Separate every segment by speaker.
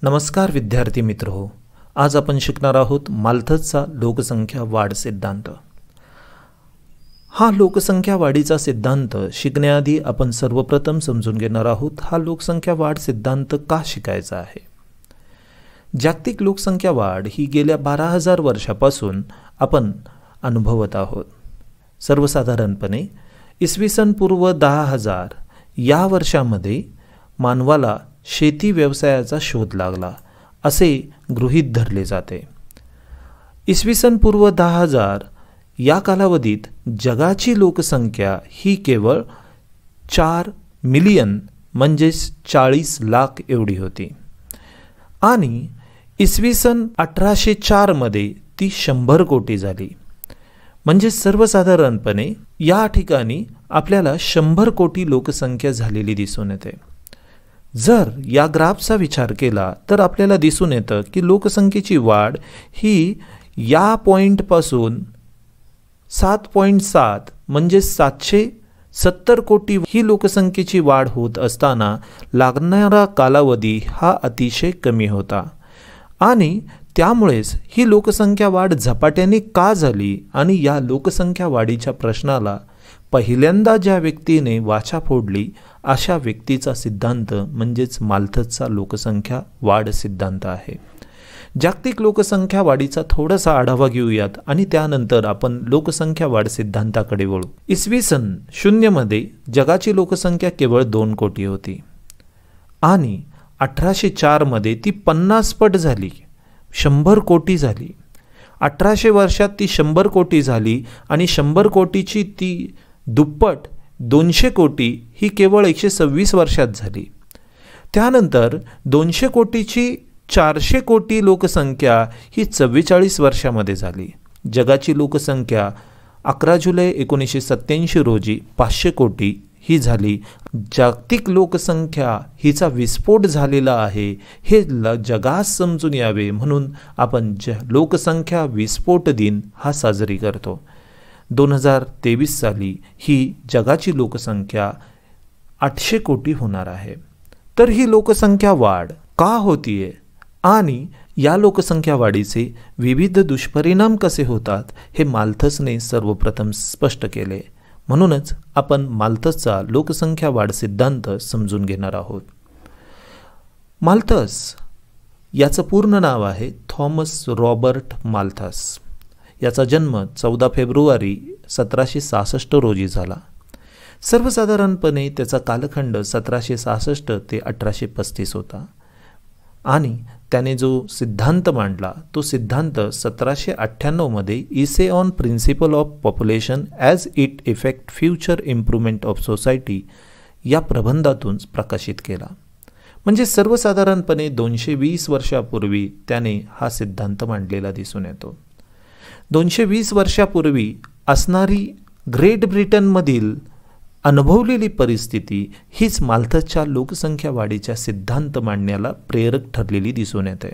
Speaker 1: नमस्कार विद्यार्थी मित्रहो, आज आपण शिकणार आहोत माल्थसचा लोकसंख्या वाढ सिद्धांत। हा लोकसंख्या वाढीचा सिद्धांत शिकण्याआधी आपण सर्वप्रथम समजून घेणार आहोत हा लोकसंख्या वाढ सिद्धांत का शिकायचा आहे। जागतिक लोकसंख्या वाढ ही गेल्या 12,000 वर्षापासून आपण अनुभवत आहोत। सर्वसाधारणपणे इसवी सन पूर्व 10,000 या वर्षामध्ये मानवाला शेती व्यवसायाचा शोध लागला असे गृहीत धरले जाते। इसवी सन पूर्व 10,000 या कालावधीत जगाची लोकसंख्या ही केवळ 4 मिलियन म्हणजे 40 लाख एवढी होती आणि इसवी सन 1804 मध्ये ती 100 कोटी झाली। म्हणजे सर्वसाधारणपणे या ठिकाणी आपल्याला 100 कोटी लोकसंख्या झालेली दिसून येते। जर या ग्राफचा विचार केला तर आपल्याला दिसून येतं की लोकसंख्येची वाढ ही या पॉइंटपासून 7.7 म्हणजे 770 कोटी ही लोकसंख्येची वाढ होत असताना लागणारा कालावधी हा अतिशय कमी होता आणि त्यामुळेच ही लोकसंख्या वाढ झपाट्याने का झाली आणि या लोकसंख्या वाढीच्या प्रश्नाला पहिल्यांदा ज्या व्यक्तीने वाचा फोडली अशा व्यक्तीचा सिद्धांत म्हणजेच माल्थसचा लोकसंख्या वाढ सिद्धांत आहे। जागतिक लोकसंख्या वाढीचा थोडासा आढावा घेऊयात आणि त्यानंतर आपण लोकसंख्या वाढ सिद्धांताकडे वळू। इसवी सन 0 मध्ये जगाची लोकसंख्या केवळ 2 कोटी होती आणि 1804 मध्ये ती 50 पट झाली, 100 कोटी झाली। 1800 वर्षात ती 100 कोटी झाली आणि 100 कोटीची ती दुप्पट 200 कोटी ही केवळ 126 वर्षात झाली। त्यानंतर 200 कोटीची 400 कोटी लोकसंख्या ही 44 वर्षामध्ये झाली। जगाची लोकसंख्या 11 जुलै 1987 रोजी 500 कोटी ही झाली। जागतिक लोकसंख्या हिचा विस्फोट झालेला आहे हे जगास समजून यावे म्हणून आपण लोकसंख्या विस्फोट दिन हा साजरी करतो। 2023 साली ही जगाची लोकसंख्या 800 कोटी होणार आहे। तर ही लोकसंख्या वाढ का होतीये आणि या लोकसंख्या वाढीचे विविध दुष्परिणाम कसे होतात हे माल्थसने सर्वप्रथम स्पष्ट केले। म्हणूनच आपण माल्थसचा लोकसंख्या वाढ सिद्धांत समजून घेणार आहोत। माल्थस याचं पूर्ण नाव आहे थॉमस रॉबर्ट माल्थस। याचा जन्म 14 फेब्रुवारी 1766 रोजी झाला। सर्वसाधारणपणे त्याचा कालखंड 1766 ते 1835 होता आणि त्याने जो सिद्धांत मांडला तो सिद्धांत 1798 मध्ये essay on principle of population as it effect future improvement of society या प्रबंधातून प्रकाशित केला। म्हणजे सर्वसाधारणपणे 220 वर्षापूर्वी त्याने हा सिद्धांत मांडलेला दिसून येतो। 220 वर्षापूर्वी असणारी ग्रेट ब्रिटनमधील अनुभवलेली परिस्थिती हीच माल्थसच्या लोकसंख्या वाढीच्या सिद्धांत मांडण्याला प्रेरक ठरलेली दिसून येते।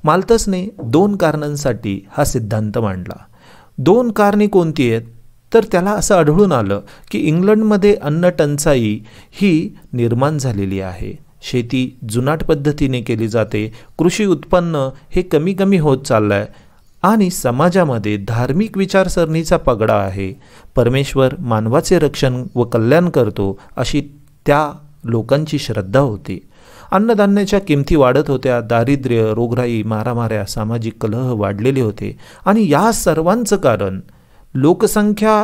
Speaker 1: माल्थसने 2 कारणांसाठी हा सिद्धांत मांडला। 2 कारणे कोणती आहेत तर त्याला असं आढळून आलं की इंग्लंडमध्ये अन्न टंचाई ही निर्माण झालेली आहे। शेती जुनाट पद्धतीने केली जाते, कृषी उत्पन्न हे कमी कमी होत चाललंय आणि समाजामध्ये धार्मिक विचारसरणीचा पगडा आहे। परमेश्वर मानवाचे रक्षण व कल्याण करतो अशी त्या लोकांची श्रद्धा होती। अन्नधान्याच्या किमती वाढत होत्या, दारिद्र्य, रोगराई, मारामाऱ्या, सामाजिक कलह वाढलेले होते आणि या सर्वांचं कारण लोकसंख्या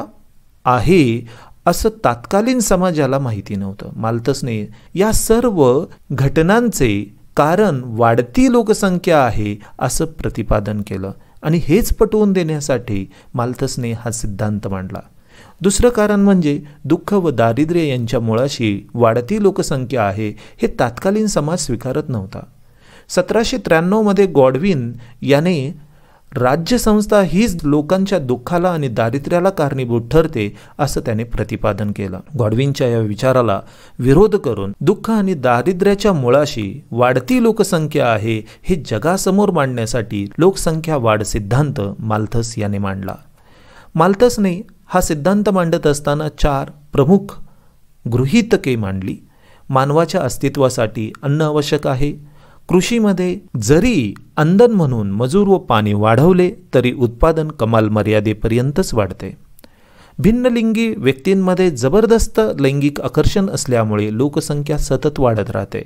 Speaker 1: आहे असं तात्कालीन समाजाला माहिती नव्हतं। माल्थसने या सर्व घटनांचे कारण वाढती लोकसंख्या आहे असं प्रतिपादन केलं आणि हेच पटवून देण्यासाठी माल्थसने हा सिद्धांत मांडला। दुसरं कारण म्हणजे दुःख व दारिद्र्य यांच्या मुळाशी वाढती लोकसंख्या आहे हे तात्कालीन समाज स्वीकारत नव्हता। 1793 मध्ये गॉडविन याने राज्यसंस्था हीच लोकांच्या दुःखाला आणि दारिद्र्याला कारणीभूत ठरते असं त्याने प्रतिपादन केलं। गॉडविनच्या या विचाराला विरोध करून दुःख आणि दारिद्र्याच्या मुळाशी वाढती लोकसंख्या आहे हे जगासमोर मांडण्यासाठी लोकसंख्या वाढ सिद्धांत माल्थस याने मांडला। माल्थसने हा सिद्धांत मांडत असताना 4 प्रमुख गृहीतके मांडली। मानवाच्या अस्तित्वासाठी अन्न आवश्यक आहे, कृषीमध्ये जरी अंधन म्हणून मजूर व पाणी वाढवले तरी उत्पादन कमाल मर्यादेपर्यंतच वाढते. भिन्नलिंगी व्यक्तींमध्ये जबरदस्त लैंगिक आकर्षण असल्यामुळे लोकसंख्या सतत वाढत राहते.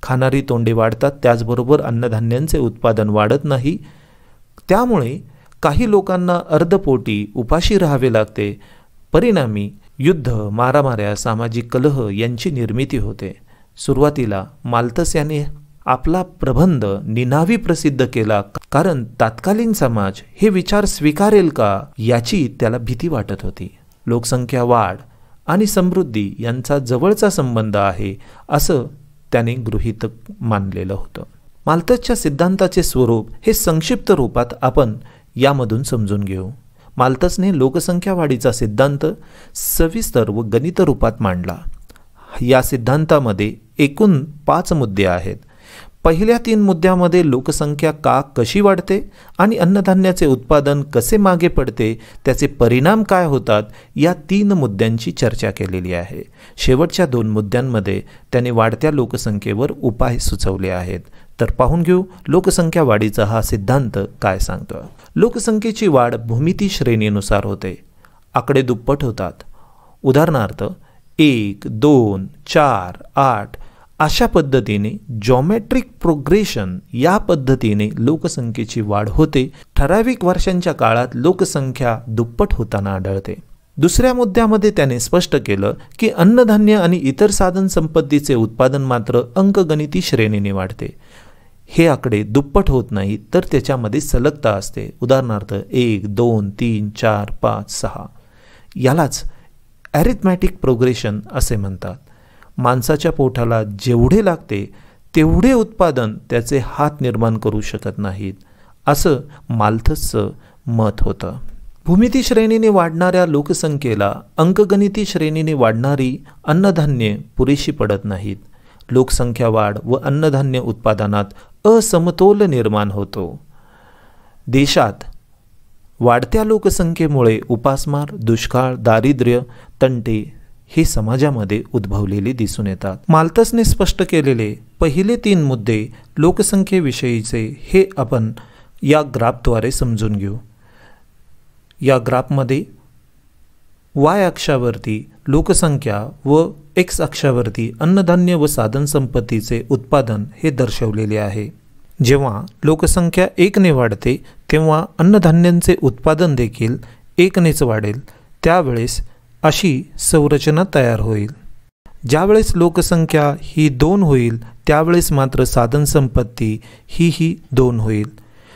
Speaker 1: खाणारी तोंडे वाढतात, त्याचबरोबर अन्नधान्यांचे उत्पादन वाढत नाही. त्यामुळे काही लोकांना अर्धपोटी उपाशी राहावे लागते. परिणामी युद्ध, मारामाऱ्या, सामाजिक कलह यांची निर्मिती होते. सुरुवातीला माल्थस याने आपला प्रबंध निनावी प्रसिद्ध केला, कारण तत्कालीन समाज हे विचार स्वीकारेल का याची त्याला भीती वाटत होती. लोकसंख्या वाढ आणि समृद्धी यांचा जवळचा संबंध आहे असं त्याने गृहीतक मानलेलं होतं. माल्थसच्या सिद्धांताचे स्वरूप हे संक्षिप्त रूपात आपण यामधून समजून घेऊ. माल्थसने लोकसंख्या वाढीचा सिद्धांत सविस्तर व गणित रूपात मांडला. या सिद्धांतामध्ये एकूण 5 मुद्दे आहेत. पहिल्या 3 मुद्द्यामध्ये लोकसंख्या का कशी वाढते आणि अन्नधान्याचे उत्पादन कसे मागे पडते, त्याचे परिणाम काय होतात, या 3 मुद्द्यांची चर्चा केलेली आहे. शेवटच्या 2 मुद्द्यांमध्ये त्याने वाढत्या लोकसंख्येवर उपाय सुचवले आहेत. तर पाहून घेऊ लोकसंख्या वाढीचा हा सिद्धांत काय सांगतो. लोकसंख्येची वाढ भूमिती श्रेणीनुसार होते. आकडे दुप्पट होतात. उदाहरणार्थ 1, 2, 4, 8 अशा पद्धतीने जॉमेट्रिक प्रोग्रेशन या पद्धतीने लोकसंख्येची वाढ होते. ठराविक वर्षांच्या काळात लोकसंख्या दुप्पट होताना आढळते. दुसऱ्या मुद्द्यामध्ये त्याने स्पष्ट केलं की अन्नधान्य आणि इतर साधन संपत्तीचे उत्पादन मात्र अंकगणिती श्रेणीने वाढते. हे आकडे दुप्पट होत नाही, तर त्याच्यामध्ये सलगता असते. उदाहरणार्थ 1, 2, 3, 4, 5, 6 यालाच ॲरिथमॅटिक प्रोग्रेशन असे म्हणतात. माणसाच्या पोटाला जेवढे लागते तेवढे उत्पादन त्याचे हात निर्माण करू शकत नाहीत, असं माल्थसचं मत होतं. भूमिती श्रेणीने वाढणाऱ्या लोकसंख्येला अंकगणिती श्रेणीने वाढणारी अन्नधान्ये पुरेशी पडत नाहीत. लोकसंख्या वाढ व अन्नधान्य उत्पादनात असमतोल निर्माण होतो. देशात वाढत्या लोकसंख्येमुळे उपासमार, दुष्काळ, दारिद्र्य, तंटे हे समाजामध्ये उद्भवलेले दिसून येतात. माल्थसने स्पष्ट केलेले पहिले 3 मुद्दे लोकसंख्येविषयीचे हे आपण या ग्राफद्वारे समजून घेऊ. या ग्राफमध्ये वाय अक्षावरती लोकसंख्या व एक्स अक्षावरती अन्नधान्य व साधनसंपत्तीचे उत्पादन हे दर्शवलेले आहे. जेव्हा लोकसंख्या 1 ने वाढते तेव्हा अन्नधान्यांचे उत्पादन देखील 1 नेच वाढेल. त्यावेळेस अशी संरचना तयार होईल. ज्यावेळेस लोकसंख्या ही 2 होईल त्यावेळेस मात्र साधनसंपत्ती ही 2 होईल.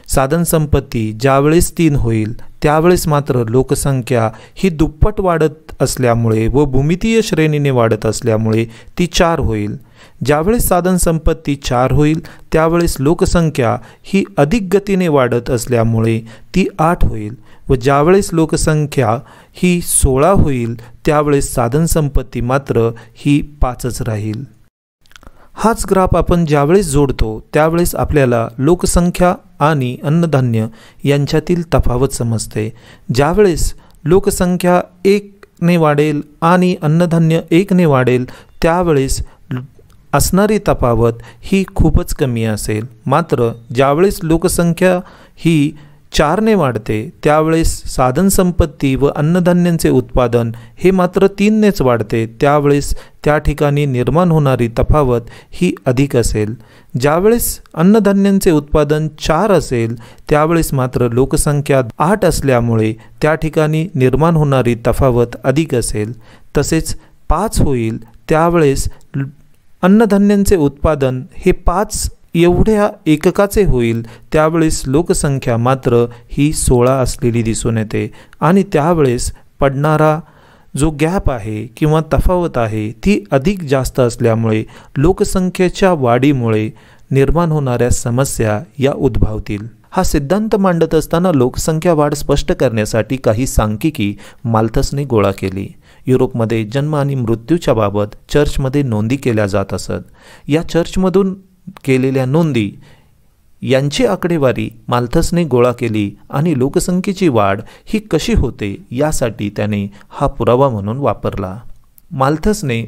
Speaker 1: साधनसंपत्ती ज्यावेळेस 3 होईल त्यावेळेस मात्र लोकसंख्या ही दुप्पट वाढत असल्यामुळे व भूमितीय श्रेणीने वाढत असल्यामुळे ती 4 होईल. ज्यावेळेस साधनसंपत्ती 4 होईल त्यावेळेस लोकसंख्या ही अधिक गतीने वाढत असल्यामुळे ती 8 होईल व ज्यावेळेस लोकसंख्या ही 16 होईल त्यावेळेस साधनसंपत्ती मात्र ही 5च राहील. हाच ग्राफ आपण ज्यावेळेस जोडतो त्यावेळेस आपल्याला लोकसंख्या आणि अन्नधान्य यांच्यातील तफावत समजते. ज्यावेळेस लोकसंख्या 1 ने वाढेल आणि अन्नधान्य 1 ने वाढेल त्यावेळेस असणारी तफावत ही खूपच कमी असेल. मात्र ज्यावेळेस लोकसंख्या ही 4 ने वाढते त्यावेळेस साधनसंपत्ती व अन्नधान्यांचे उत्पादन हे मात्र 3 नेच वाढते. त्यावेळेस त्या ठिकाणी निर्माण होणारी तफावत ही अधिक असेल. ज्यावेळेस अन्नधान्यांचे उत्पादन 4 असेल त्यावेळेस मात्र लोकसंख्या 8 असल्यामुळे त्या ठिकाणी निर्माण होणारी तफावत अधिक असेल. तसेच 5 होईल त्यावेळेस अन्नधान्यांचे उत्पादन हे 5 एवढ्या एककाचे होईल त्यावेळेस लोकसंख्या मात्र ही 16 असलेली दिसून येते आणि त्यावेळेस पडणारा जो गॅप आहे किंवा तफावत आहे ती अधिक जास्त असल्यामुळे लोकसंख्येच्या वाढीमुळे निर्माण होणाऱ्या समस्या या उद्भवतील. हा सिद्धांत मांडत असताना लोकसंख्या वाढ स्पष्ट करण्यासाठी काही सांख्यिकी माल्थसने गोळा केली. युरोपमध्ये जन्म आणि मृत्यूच्या बाबत चर्चमध्ये नोंदी केल्या जात असत. या चर्चमधून केलेल्या नोंदी यांची आकडेवारी माल्थसने गोळा केली आणि लोकसंख्येची वाढ ही कशी होते यासाठी त्याने हा पुरावा म्हणून वापरला. माल्थसने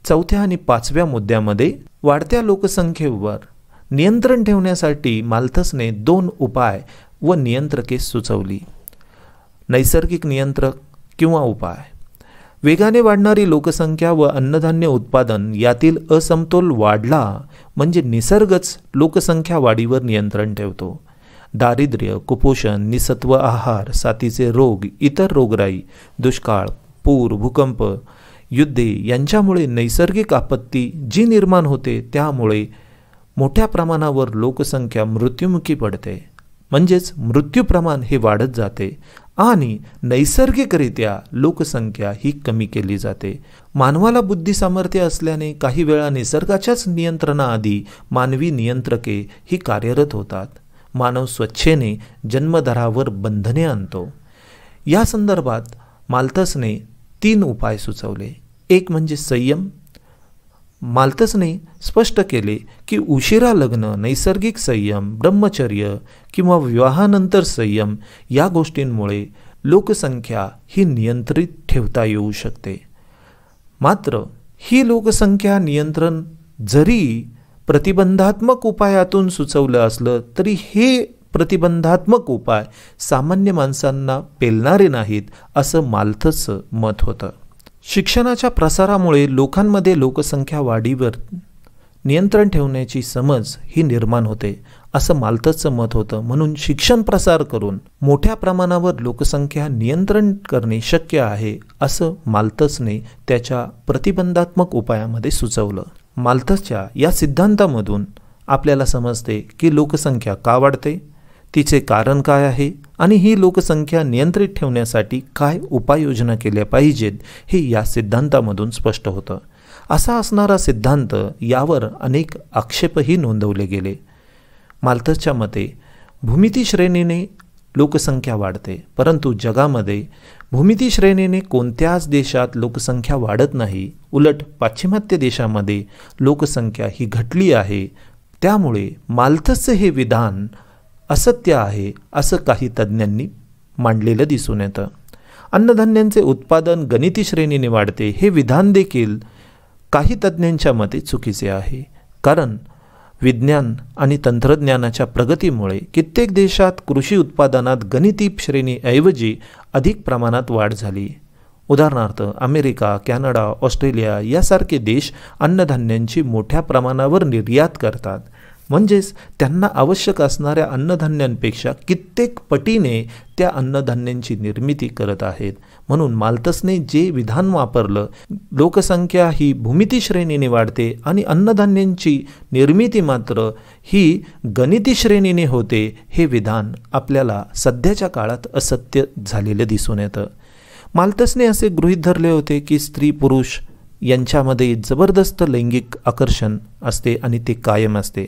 Speaker 1: 4थ्या आणि 5व्या मुद्द्यामध्ये वाढत्या लोकसंख्येवर नियंत्रण ठेवण्यासाठी माल्थसने 2 उपाय व नियंत्रके सुचवली. नैसर्गिक नियंत्रक किंवा उपाय. वेगाने वाढणारी लोकसंख्या व अन्नधान्य उत्पादन यातील असमतोल वाढला म्हणजे निसर्गच लोकसंख्या वाढीवर नियंत्रण ठेवतो. दारिद्र्य, कुपोषण, निसत्व आहार, साथीचे रोग, इतर रोगराई, दुष्काळ, पूर, भूकंप, युद्धे यांच्यामुळे नैसर्गिक आपत्ती जी निर्माण होते त्यामुळे मोठ्या प्रमाणावर लोकसंख्या मृत्युमुखी पडते. म्हणजेच मृत्यू प्रमाण हे वाढत जाते आणि नैसर्गिकरित्या लोकसंख्या ही कमी केली जाते. मानवाला बुद्धी सामर्थ्य असल्याने काही वेळा निसर्गाच्याच नियंत्रणाआधी मानवी नियंत्रके ही कार्यरत होतात. मानव स्वच्छेने जन्मदरावर बंधने आणतो. या संदर्भात माल्थसने 3 उपाय सुचवले. एक म्हणजे संयम. माल्थसने स्पष्ट केले की उशिरा लग्न, नैसर्गिक संयम, ब्रह्मचर्य किंवा विवाहानंतर संयम या गोष्टींमुळे लोकसंख्या ही नियंत्रित ठेवता येऊ शकते. मात्र ही लोकसंख्या नियंत्रण जरी प्रतिबंधात्मक उपायातून सुचवलं असलं तरी हे प्रतिबंधात्मक उपाय सामान्य माणसांना पेलणारे नाहीत असं माल्थसचं मत होतं. शिक्षणाच्या प्रसारामुळे लोकांमध्ये लोकसंख्या वाढीवर नियंत्रण ठेवण्याची समज ही निर्माण होते असं माल्थसचं मत होतं. म्हणून शिक्षण प्रसार करून मोठ्या प्रमाणावर लोकसंख्या नियंत्रण करणे शक्य आहे असं माल्थसने त्याच्या प्रतिबंधात्मक उपायामध्ये सुचवलं. माल्थसच्या या सिद्धांतामधून आपल्याला समजते की लोकसंख्या का वाढते, तिचे कारण काय आहे आणि ही लोकसंख्या नियंत्रित ठेवण्यासाठी काय उपाययोजना केल्या पाहिजेत हे या सिद्धांतामधून स्पष्ट होतं. असा असणारा सिद्धांत यावर अनेक आक्षेपही नोंदवले गेले. माल्थसच्या मते भूमिती श्रेणीने लोकसंख्या वाढते, परंतु जगामध्ये भूमिती श्रेणीने कोणत्याच देशात लोकसंख्या वाढत नाही. उलट पाश्चिमात्य देशामध्ये लोकसंख्या ही घटली आहे. त्यामुळे माल्थसचे हे विधान असत्य आहे असं काही तज्ज्ञांनी मांडलेलं दिसून येतं. अन्नधान्यांचे उत्पादन गणिती श्रेणीने वाढते हे विधान देखील काही तज्ज्ञांच्या मते चुकीचे आहे. कारण विज्ञान आणि तंत्रज्ञानाच्या प्रगतीमुळे कित्येक देशात कृषी उत्पादनात गणिती श्रेणीऐवजी अधिक प्रमाणात वाढ झाली. उदाहरणार्थ अमेरिका, कॅनडा, ऑस्ट्रेलिया यासारखे देश अन्नधान्यांची मोठ्या प्रमाणावर निर्यात करतात. म्हणजेच त्यांना आवश्यक असणाऱ्या अन्नधान्यांपेक्षा कित्येक पटीने त्या अन्नधान्यांची निर्मिती करत आहेत. म्हणून माल्थसने जे विधान वापरलं, लोकसंख्या ही भूमिती श्रेणीने वाढते आणि अन्नधान्यांची निर्मिती मात्र ही गणिती श्रेणीने होते, हे विधान आपल्याला सध्याच्या काळात असत्य झालेलं दिसून येतं. माल्थसने असे गृहीत धरले होते की स्त्री पुरुष यांच्यामध्ये जबरदस्त लैंगिक आकर्षण असते आणि ते कायम असते.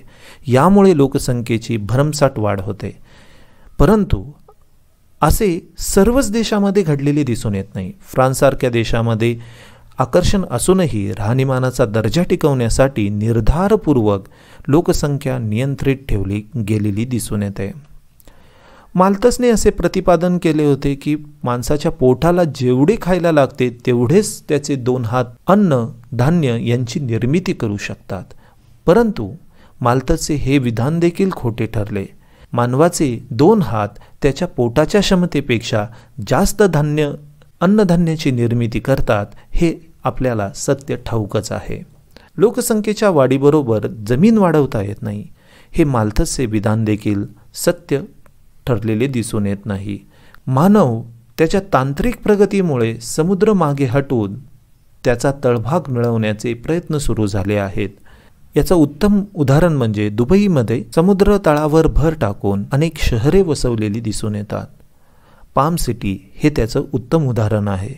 Speaker 1: यामुळे लोकसंख्येची भरमसाठ वाढ होते. परंतु असे सर्वच देशामध्ये घडलेले दिसून येत नाही. फ्रान्ससारख्या देशामध्ये आकर्षण असूनही राहणीमानाचा दर्जा टिकवण्यासाठी निर्धारपूर्वक लोकसंख्या नियंत्रित ठेवली गेलेली दिसून येते. माल्थसने असे प्रतिपादन केले होते की माणसाच्या पोटाला जेवढे खायला लागते तेवढेच त्याचे 2 हात अन्न धान्य यांची निर्मिती करू शकतात. परंतु माल्थसचे हे विधान देखील खोटे ठरले. मानवाचे 2 हात त्याच्या पोटाच्या क्षमतेपेक्षा जास्त अन्नधान्याची निर्मिती करतात हे आपल्याला सत्य ठाऊकच आहे. लोकसंख्येच्या वाढीबरोबर जमीन वाढवता येत नाही हे माल्थसचे विधान देखील सत्य ठरलेले दिसून येत नाही. मानव त्याच्या तांत्रिक प्रगतीमुळे समुद्र मागे हटवून त्याचा तळभाग मिळवण्याचे प्रयत्न सुरू झाले आहेत. याचं उत्तम उदाहरण म्हणजे दुबईमध्ये समुद्र तळावर भर टाकून अनेक शहरे वसवलेली दिसून येतात. पाम सिटी हे त्याचं उत्तम उदाहरण आहे.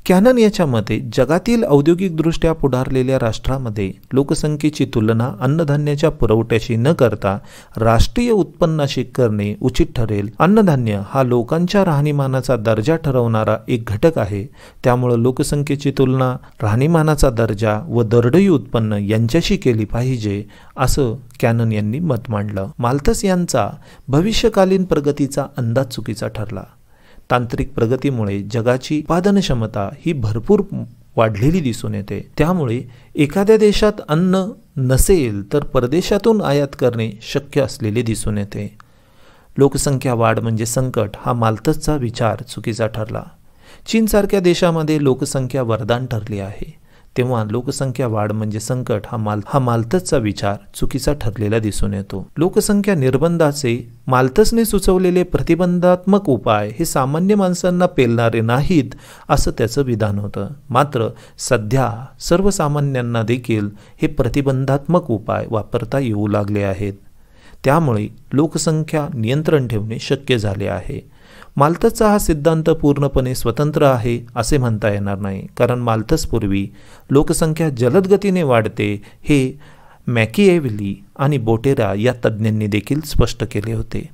Speaker 1: कॅनन याच्या मते जगातील औद्योगिकदृष्ट्या पुढारलेल्या राष्ट्रामध्ये लोकसंख्येची तुलना अन्नधान्याच्या पुरवठ्याशी न करता राष्ट्रीय उत्पन्नाशी करणे उचित ठरेल. अन्नधान्य हा लोकांच्या राहणीमानाचा दर्जा ठरवणारा एक घटक आहे. त्यामुळे लोकसंख्येची तुलना राहणीमानाचा दर्जा व दरडोई उत्पन्न यांच्याशी केली पाहिजे असं कॅनन यांनी मत मांडलं. माल्थस यांचा भविष्यकालीन प्रगतीचा अंदाज चुकीचा ठरला. तांत्रिक प्रगतीमुळे जगाची उत्पादन क्षमता ही भरपूर वाढलेली दिसून येते। त्यामुळे एखाद्या देशात अन्न नसेल तर परदेशातून आयात करणे शक्य असलेले दिसून येते। लोकसंख्या वाढ म्हणजे संकट हा माल्थसचा विचार चुकीचा ठरला। चीनसारख्या देशामध्ये लोकसंख्या वरदान ठरली आहे, तेव्हा लोकसंख्या वाढ म्हणजे संकट हा माल्थसचा विचार चुकीचा ठरलेला दिसून येतो। लोकसंख्या निर्बंधाचे माल्थसने सुचवलेले प्रतिबंधात्मक उपाय हे सामान्य माणसांना पेलणारे नाहीत असं त्याचं विधान होतं। मात्र सध्या सर्वसामान्यांना देखील हे प्रतिबंधात्मक उपाय वापरता येऊ लागले आहेत। त्यामुळे लोकसंख्या नियंत्रण ठेवणे शक्य झाले आहे। माल्थसचा हा सिद्धांत पूर्णपणे स्वतंत्र आहे असे म्हणता येणार नाही, कारण माल्थसपूर्वी लोकसंख्या जलद गतीने वाढते हे मॅकिएव्हेली आणि बोटेरा या तज्ज्ञांनी देखील स्पष्ट केले होते।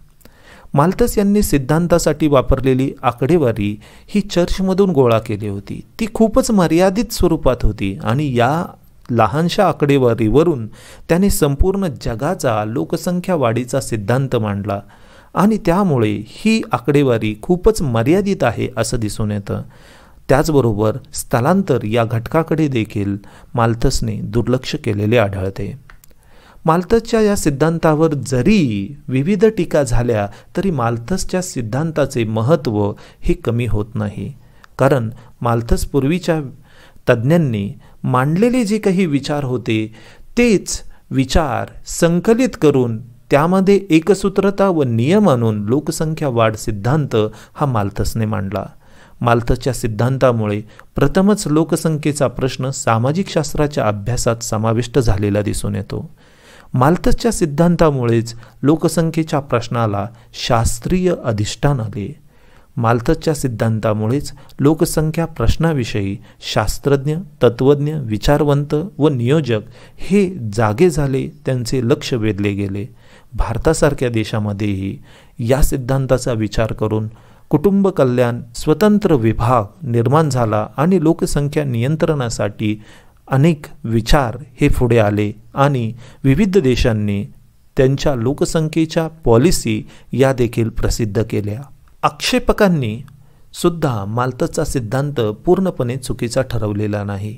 Speaker 1: माल्थस यांनी सिद्धांतासाठी वापरलेली आकडेवारी ही चर्चमधून गोळा केली होती। ती खूपच मर्यादित स्वरूपात होती आणि या लहानशा आकडेवारीवरून त्याने संपूर्ण जगाचा लोकसंख्या वाढीचा सिद्धांत मांडला आणि त्यामुळे ही आकडेवारी खूपच मर्यादित आहे असं दिसून येतं। त्याचबरोबर स्थलांतर या घटकाकडे देखील माल्थसने दुर्लक्ष केलेले आढळते। माल्थसच्या या सिद्धांतावर जरी विविध टीका झाल्या तरी माल्थसच्या सिद्धांताचे महत्त्व हे कमी होत नाही, कारण माल्थस पूर्वीच्या तज्ज्ञांनी मांडलेले जे काही विचार होते तेच विचार संकलित करून त्यामध्ये एकसूत्रता व नियम आणून लोकसंख्या वाढ सिद्धांत हा माल्थसने मांडला। माल्थसच्या सिद्धांतामुळे प्रथमच लोकसंख्येचा प्रश्न सामाजिक शास्त्राच्या अभ्यासात समाविष्ट झालेला दिसून येतो। माल्थसच्या सिद्धांतामुळेच लोकसंख्येच्या प्रश्नाला शास्त्रीय अधिष्ठान आले। माल्थसच्या सिद्धांतामुळेच लोकसंख्या प्रश्नाविषयी शास्त्रज्ञ, तत्त्वज्ञ, विचारवंत व नियोजक हे जागे झाले, त्यांचे लक्ष वेधले गेले। भारतासारख्या देशामध्येही या सिद्धांताचा विचार करून कुटुंब कल्याण स्वतंत्र विभाग निर्माण झाला आणि लोकसंख्या नियंत्रणासाठी अनेक विचार हे पुढे आले आणि विविध देशांनी त्यांच्या लोकसंख्येच्या पॉलिसी या देखील प्रसिद्ध केल्या। आक्षेपकांनी सुद्धा माल्थसचा सिद्धांत पूर्णपणे चुकीचा ठरवलेला नाही।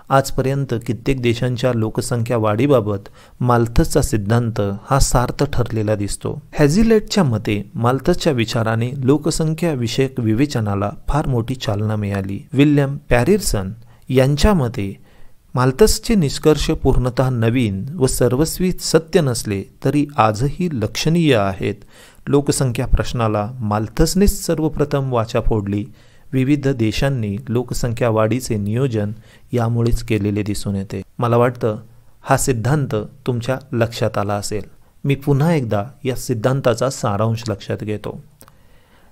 Speaker 1: आजपर्यंत कित्येक देशांच्या लोकसंख्या वाढीबाबत माल्थसचा सिद्धांत हा सार्थ ठरलेला दिसतो। हॅझिलेटच्या मते माल्थसच्या विचाराने लोकसंख्या विषयक विवेचनाला फार मोठी चालना मिळाली। विल्यम पॅरिसन यांच्या मते माल्थसचे निष्कर्ष पूर्णतः नवीन व सर्वस्वी सत्य नसले तरी आजही लक्षणीय आहेत। लोकसंख्या प्रश्नाला माल्थसनेच सर्वप्रथम वाचा फोडली। विविध देशांनी लोकसंख्या वाढीचे नियोजन यामुळेच केलेले दिसून येते। मला वाटतं हा सिद्धांत तुमच्या लक्षात आला असेल। मी पुन्हा एकदा या सिद्धांताचा सारांश लक्षात घेतो।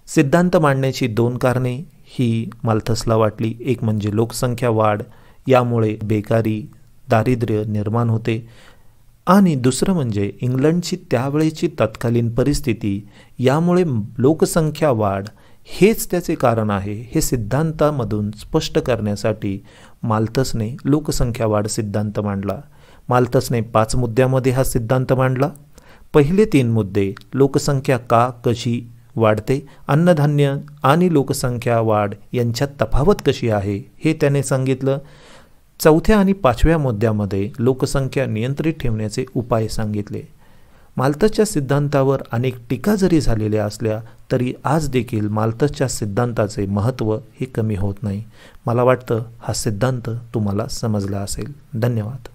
Speaker 1: सिद्धांत मांडण्याची दोन कारणे ही माल्थसला वाटली। एक म्हणजे लोकसंख्या वाढ, यामुळे बेकारी, दारिद्र्य निर्माण होते, आणि दुसरं म्हणजे इंग्लंडची त्यावेळेची तत्कालीन परिस्थिती, यामुळे लोकसंख्या वाढ हेच त्याचे कारण आहे हे सिद्धांतामधून स्पष्ट करण्यासाठी माल्थसने लोकसंख्या वाढ सिद्धांत मांडला। माल्थसने 5 मुद्द्यामध्ये हा सिद्धांत मांडला। पहिले 3 मुद्दे लोकसंख्या का कशी वाढते, अन्नधान्य आणि लोकसंख्या वाढ यांच्यात तफावत कशी आहे हे त्याने सांगितलं। चौथ्या आणि 5व्या मुद्द्यामध्ये लोकसंख्या नियंत्रित ठेवण्याचे उपाय सांगितले। माल्थसच्या सिद्धांतावर अनेक टीका जरी झालेल्या असल्या तरी आज देखील माल्थसच्या सिद्धांताचे महत्त्व हे कमी होत नाही। मला वाटतं हा सिद्धांत तुम्हाला समजला असेल। धन्यवाद।